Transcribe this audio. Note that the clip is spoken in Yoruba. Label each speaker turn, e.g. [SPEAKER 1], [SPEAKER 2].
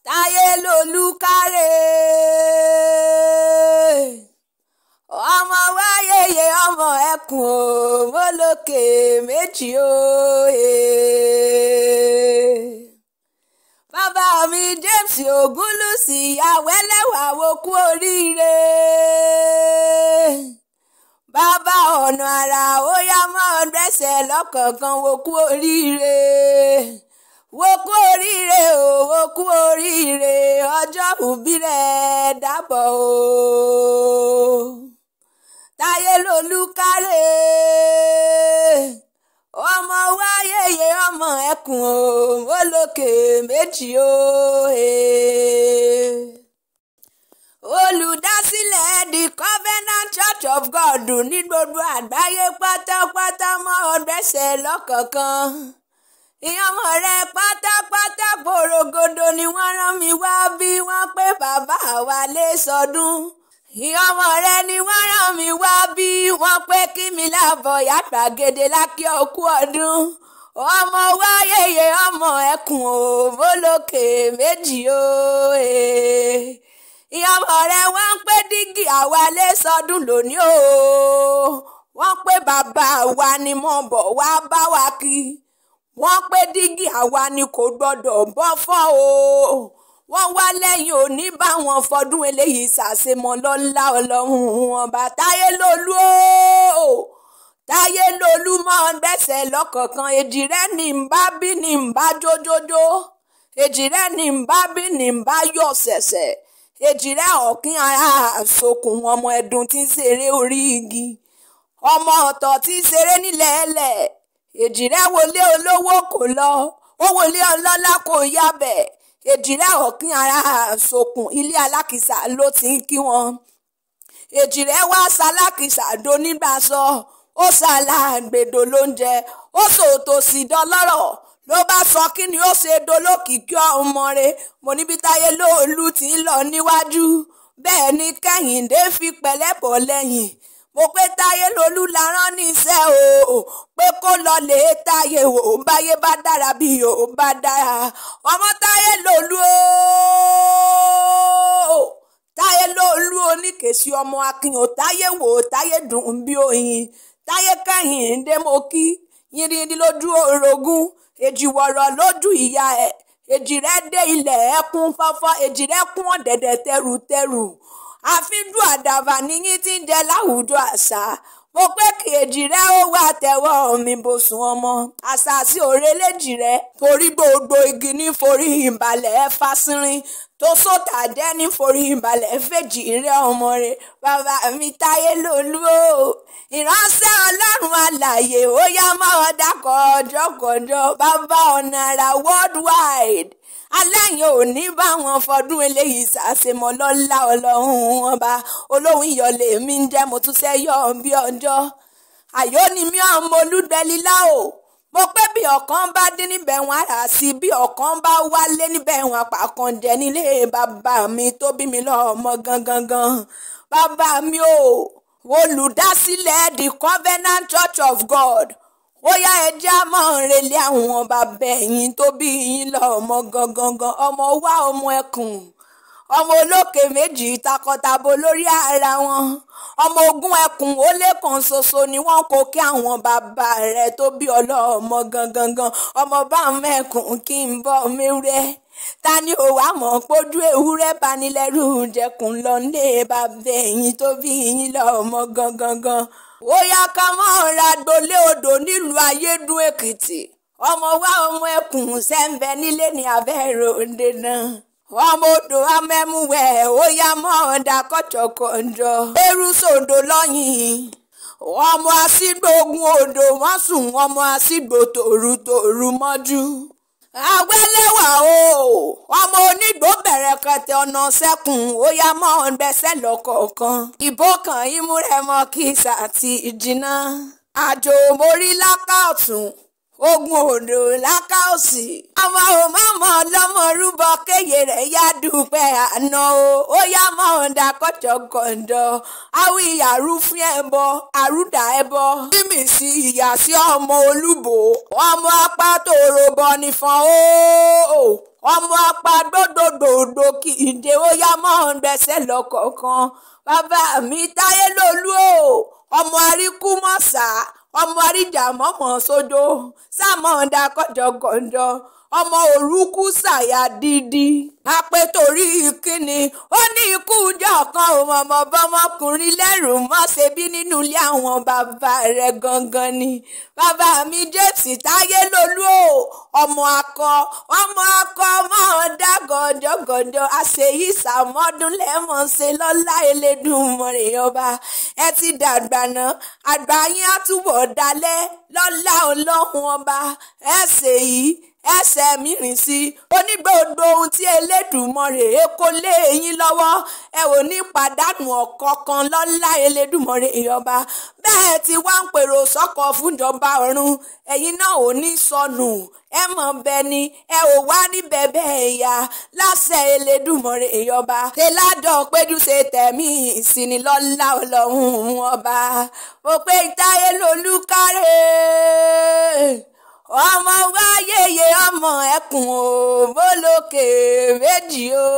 [SPEAKER 1] Táyélolú káre ọmọ wáyéyé ọmọ ẹkùn o mólókè méjì o bàbá mi James Ògúnlùsì àwẹ́lẹ́wà wo kú oríire bàbá ọ̀nà àrà ó yá mọ́ dẹ́sẹ̀ lọ́kọ̀ọ̀kan wo kú oríire wo kú oríire o wo kú oríire ọjọ́ ìbí rẹ̀ dàbọ̀ o Táyélolú káre ọmọ wáyéyé ọmọ ẹkùn o mólókè méjì o olùdásílẹ̀ the Covenant Church of God ní gbogbo àgbáyé pátápátá mọ́ ọdẹ́sẹ̀ lọ́kọ̀ọ̀kan ìyàmọ rẹ pátápátá porogodo ni wọ́n rán mi wá bí wọ́n pé bàbá wa lè sọdún ìyàmọ rẹ ni wọ́n rán mi wá bí wọ́n pé kí mi láàbọ̀ yàgbàgede lákì ọkú ọdún ọmọ wáyéyé ọmọ ẹkùn o mólókè méjì o ìyàmọ rẹ wọ́n pé dígì àwa lè sọdún lónìí o wọ́n pé bàbá wa ni mo bọ̀ wá bá wa kí wọ́n pé dígì àwa ni kò gbọ́dọ̀ bọ́ fọ́ o wọ́n wá lẹ́yìn òní bá wọn fọdún eléyìí ṣàṣemọ́ lọ́lá ọlọ́run ọba Táyélolú o Táyélolú mọ́ gbẹ́sẹ̀ lọ́kọ̀ọ̀kan èjì rẹ̀ ní ń bá bí ní ń bá jójójó èjì rẹ̀ ní ń bá bí ní ń bá yọ̀ ṣẹ̀ṣẹ̀ èjì rẹ̀ ọ̀kín ara àsokùn ọmọ ẹ̀dùn tí ń ṣeré orí igi ọmọ ọ̀tọ̀ tí ń ṣeré nílẹ̀ ẹlẹ̀ èjìrẹ́ wọlé olówó kò lọ ó wọlé ọlọ́lá kò yábẹ̀ èjìrẹ́ ọ̀kín ara àsokùn ilé alákìsà ló ti ń kí wọn èjìrẹ́ wá sálákìsà donígbàsọ ó ṣàlàgbèdò lóúnjẹ ó sòtòsì dọlọ́rọ̀ ló bá sọ kí ni ó ṣe dolókìkí ọmọ rẹ̀ mo níbi Táyélolú ti ń lọ níwájú bẹ́ẹ̀ ni Kẹ́hìndé fi pẹ̀lẹ́ bọ̀ lẹ́yìn mo pé Táyélolú la rán níṣẹ́ o pé kó lọ lè táyé wò báyé bá dára bí yóò bá dára ọmọ Táyélolú o Táyélolú oníkèsí ọmọ akin ò táyé wò táyé dùn bí oyin táyé Kẹ́hìndé mo kí yìnrìn lójú orogún èjìwọ̀rọ̀ lójú ìyá ẹ̀ èjì rẹ̀ dé ilẹ̀ ẹkún fọ́fọ́ èjì rẹ̀ kún ọ̀dẹ̀dẹ̀ tẹrùtẹrù àfíjú àdàbà níyìn tí ń jẹ láwùjọ àṣà mo pé kí èjì rẹ ó wà tẹ́wọ́ mi bòsùn ọmọ àṣà sí òrèléjì rẹ torí gbogbo igi ní forí ìbàlẹ̀ fásínrín tó sótà jẹ́ ní forí ìbàlẹ̀ fèjì rẹ ọmọ rẹ bàbá mi Táyélolú o ìránṣẹ́ ọlọ́run alààyè ó yá mọ́ ọ dákọ̀ ọjọ́kọjọ́ bàbá ọ̀nà àrà worldwide aláyàn ò ní bá wọn fọdún eléyìí ṣàṣemọ́ lọ́lá ọlọ́run ọba olóhùn ìyọ̀lẹ̀ mi ń jẹ́ mo tún ṣe yọ̀ bí ọjọ́ àyò ni mi ọmọ olúgbẹ́lílá o mo pé bí ọ̀kan bá dín níbẹ̀ wọn àrà sí bí ọ̀kan bá wálé níbẹ̀ wọn àpàkànjẹ nílé bàbá mi tó bí mi lọ́mọ gangan bàbá mi o olùdásílẹ̀ the Covenant Church of God ó yá ẹjẹ́ àmọ́ relé àwọn bàbá ẹ̀yìn tó bí yín lọ́mọ gangan ọmọ wá ọmọ ẹkùn ọmọ olókè méjì takọtabo lórí ara wọn ọmọ ogun ẹkùn ó lé kan ṣoṣo ni wọ́n kó kí àwọn bàbá rẹ̀ tó bí ọlọ́mọ gangan ọmọ bá mẹ́kùn kí n bọ́ mẹ́rẹ́ ta ni ò wá mọ̀ pójú ewúrẹ́ banilẹ́rù jẹkùn lọ lé bàbá ẹ̀yìn tó bí yín lọ́mọ gangan ó yá ká mọ́ ra gbolé odò nílùú Ayédùn Èkìtì ọmọ wá ọmọ ẹkùn sẹ́ńbẹ́ nílé ní abẹ́rẹ́ òde náà ọmọ odò amẹ́múwẹ̀ ó yá mọ́ ọ̀dà kọ́jọ̀kọ́jọ eru sòdò lọ́yìn ọmọ àsìgbò ogun odò wọ́n sùn ọmọ àsìgbò tòrutòru mọ́jú àwẹ́lẹ́wà o ọmọ onígbò bẹ̀rẹ̀ kẹtẹ ọ̀nà sẹ́kùn ó yá mọ́ ọ̀gbẹ́sẹ̀ lọ́kọ̀ọ̀kan ìbò kan ìmúrẹ́mọ́ kìsà àti ìjìnà àjò mórí láká ọ̀tún ogun odò láká òsì ọmọ òmàmọ́ lọ́mọ rúbọ kéye rẹ̀ yá dúpẹ́ àná o ó yá mọ́ ọ̀dà kọ́jọ̀kọ̀jọ̀ awi àrúfín ẹbọ àrúdà ẹbọ mímì sí ìyá sí ọmọ olúbò ọmọ apá tó rọbọ nìfọ̀n o ọmọ apá dódòdò ìdè ó yá mọ́ gbẹ́sẹ̀ lọ́kọ̀ọ̀kan bàbá mi Táyélolú o ọmọ àríkú mọ̀sá ọmọ àríjà mọ́mọ́ sódò sámọ̀ọ́dà kọjọkọjọ ọmọ òrùkú ṣàyà dídí àpè torí kíni ó ní ikú ìjọ kan ò mọ̀mọ́ bọ́mọkùnrin lẹ́rù mọ́ ṣe bí nínú ilé àwọn bàbá rẹ̀ gangan ni bàbá mi James Táyélolú o ọmọ akọ mọ̀ọ́dá gọ̀jọ̀gọ̀jọ̀ àṣeyí sàmọ́dún lẹ́mọ̀ ṣe lọ́lá Elédùmarè ọba ẹ ti dàgbà náà àgbà yín á túbọ̀ dalẹ̀ lọ́lá Ọlọ́run ọba ẹ ṣèyí ẹsẹ̀ mi rìn sí onígbòdo ohun tí Elédùmarè kó lé yín lọ́wọ́ ẹ ò ní pàdánù ọ̀kọ̀ọ̀kan lọ́lá Elédùmarè ọba bẹ́ẹ̀ tí wá ń pèrò sọ́kọ̀ fúnjọba ọ̀run ẹ̀yin náà ò ní sọnù ẹ mọ̀ bẹ́ẹ̀ ni ẹ ò wá níbẹ̀ bẹ́ẹ̀ yá láṣẹ Elédùmarè ọba tẹ́ládọ̀ péjú ṣe tẹ̀mí ìsinmi lọ́lá Ọlọ́run ọba ó pé Táyélolú kárẹ̀ ọmọ wáyéyé ọmọ ẹkùn ò bólókè méjì o.